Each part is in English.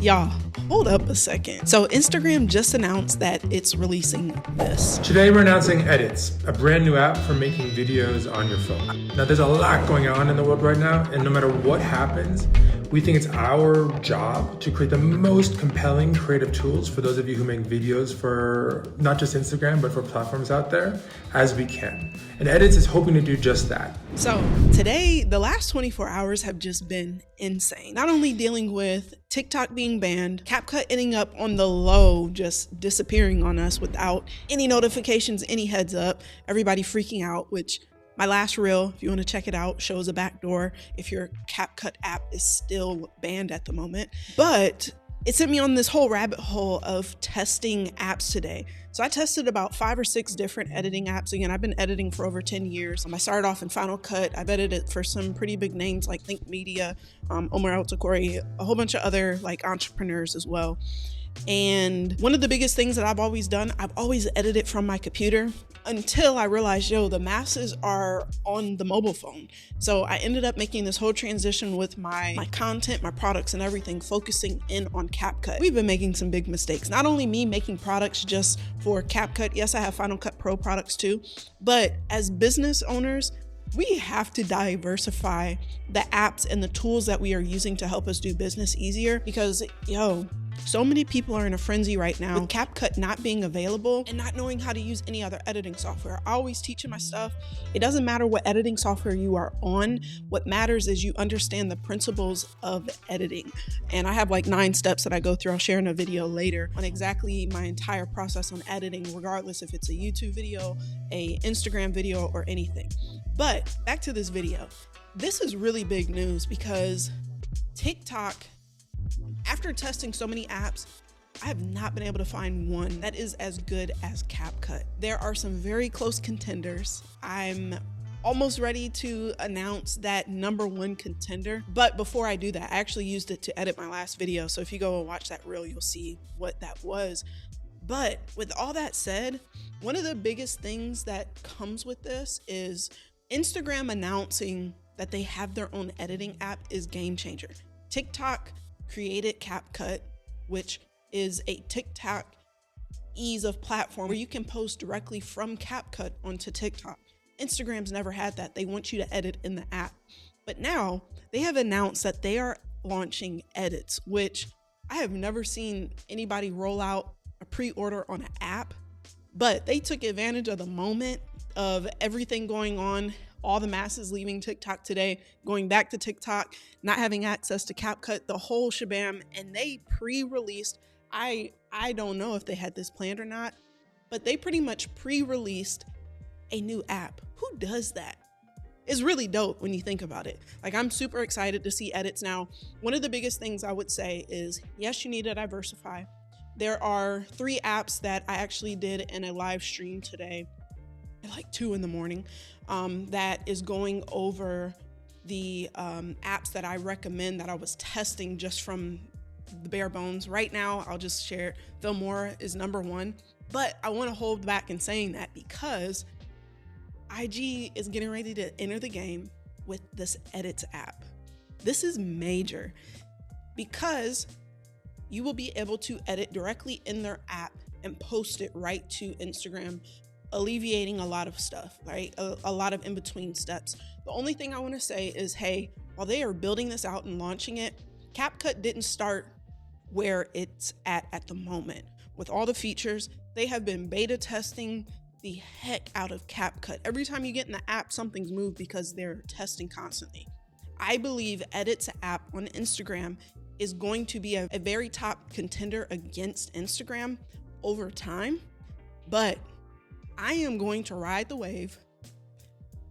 Y'all, hold up a second. So Instagram just announced that it's releasing this. Today we're announcing Edits, a brand new app for making videos on your phone. Now there's a lot going on in the world right now, and no matter what happens, we think it's our job to create the most compelling creative tools for those of you who make videos for not just Instagram, but for platforms out there as we can. And Edits is hoping to do just that. So today, the last 24 hours have just been insane. Not only dealing with TikTok being banned, Capcut ending up on the low, just disappearing on us without any notifications, any heads up, everybody freaking out, which my last reel, if you want to check it out, shows a backdoor if your Capcut app is still banned at the moment. But it sent me on this whole rabbit hole of testing apps today. So I tested about 5 or 6 different editing apps. Again, I've been editing for over 10 years. I started off in Final Cut. I've edited for some pretty big names like Think Media, Omar El-Takori, a whole bunch of other like entrepreneurs as well. And one of the biggest things that I've always done, I've always edited from my computer until I realized, the masses are on the mobile phone. So I ended up making this whole transition with my content, my products and everything, focusing in on Capcut. We've been making some big mistakes. Not only me making products just for Capcut. Yes, I have Final Cut Pro products too, but as business owners, we have to diversify the apps and the tools that we are using to help us do business easier because, so many people are in a frenzy right now with Capcut not being available and not knowing how to use any other editing software. I always teach in my stuff, it doesn't matter what editing software you are on. What matters is you understand the principles of editing. And I have like 9 steps that I go through. I'll share in a video later on exactly my entire process on editing, regardless if it's a YouTube video, a Instagram video, or anything. But back to this video. This is really big news because TikTok, after testing so many apps, I have not been able to find one that is as good as Capcut. There are some very close contenders. I'm almost ready to announce that #1 contender. But before I do that, I actually used it to edit my last video. So if you go and watch that reel, you'll see what that was. But with all that said, one of the biggest things that comes with this is Instagram announcing that they have their own editing app is game changer. TikTok created Capcut, which is a TikTok ease of platform where you can post directly from Capcut onto TikTok. Instagram's never had that. They want you to edit in the app. But now they have announced that they are launching Edits, which I have never seen anybody roll out a pre-order on an app, but they took advantage of the moment of everything going on, all the masses leaving TikTok today, going back to TikTok, not having access to Capcut, the whole shabam, and they pre-released, I don't know if they had this planned or not, but they pretty much pre-released a new app. Who does that? It's really dope when you think about it. Like, I'm super excited to see Edits now. One of the biggest things I would say is, yes, you need to diversify. There are 3 apps that I actually did in a live stream today at like 2 in the morning that is going over the apps that I recommend that I was testing just from the bare bones. Right now, I'll just share Filmora is #1, but I want to hold back in saying that because IG is getting ready to enter the game with this Edits app. This is major because you will be able to edit directly in their app and post it right to Instagram, alleviating a lot of stuff, right? A lot of in-between steps. The only thing I want to say is, hey, while they are building this out and launching it, Capcut didn't start where it's at the moment. With all the features, they have been beta testing the heck out of Capcut. Every time you get in the app, something's moved because they're testing constantly. I believe Edits app on Instagram is going to be a very top contender against Instagram over time, but I am going to ride the wave.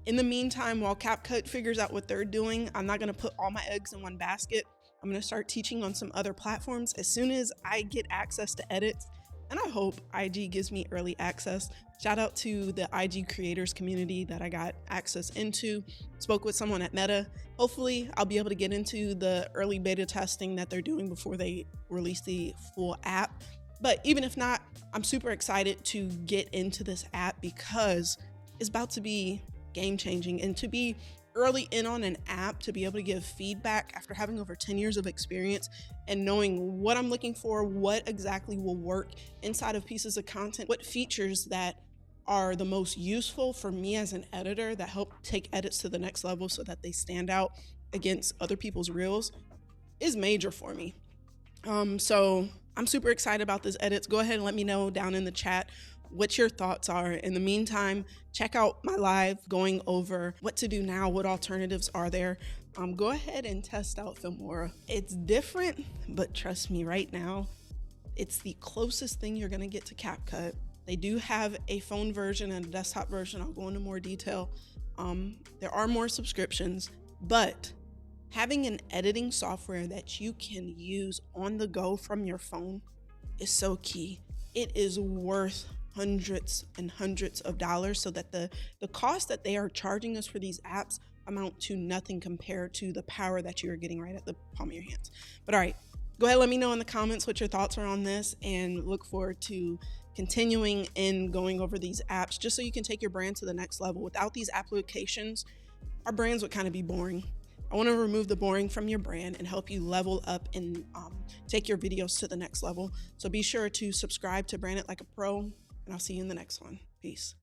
In the meantime, while Capcut figures out what they're doing, I'm not going to put all my eggs in one basket. I'm going to start teaching on some other platforms as soon as I get access to Edits, and I hope IG gives me early access. Shout out to the IG creators community that I got access into. Spoke with someone at Meta. Hopefully, I'll be able to get into the early beta testing that they're doing before they release the full app. But even if not, I'm super excited to get into this app because it's about to be game changing. And to be early in on an app to be able to give feedback after having over 10 years of experience and knowing what I'm looking for, what exactly will work inside of pieces of content, what features that are the most useful for me as an editor that help take edits to the next level so that they stand out against other people's reels is major for me. So I'm super excited about this edits. Go ahead and let me know down in the chat what your thoughts are. In the meantime, check out my live going over what to do now, what alternatives are there. Go ahead and test out Filmora. It's different, but trust me, right now, it's the closest thing you're gonna get to Capcut. They do have a phone version and a desktop version. I'll go into more detail. There are more subscriptions, but having an editing software that you can use on the go from your phone is so key. It is worth hundreds and hundreds of dollars, so that the cost that they are charging us for these apps amount to nothing compared to the power that you're getting right at the palm of your hands. But all right, go ahead, let me know in the comments what your thoughts are on this, and look forward to continuing and going over these apps just so you can take your brand to the next level. Without these applications, our brands would kind of be boring. I want to remove the boring from your brand and help you level up and take your videos to the next level. So be sure to subscribe to Brand It Like a Pro, and I'll see you in the next one. Peace.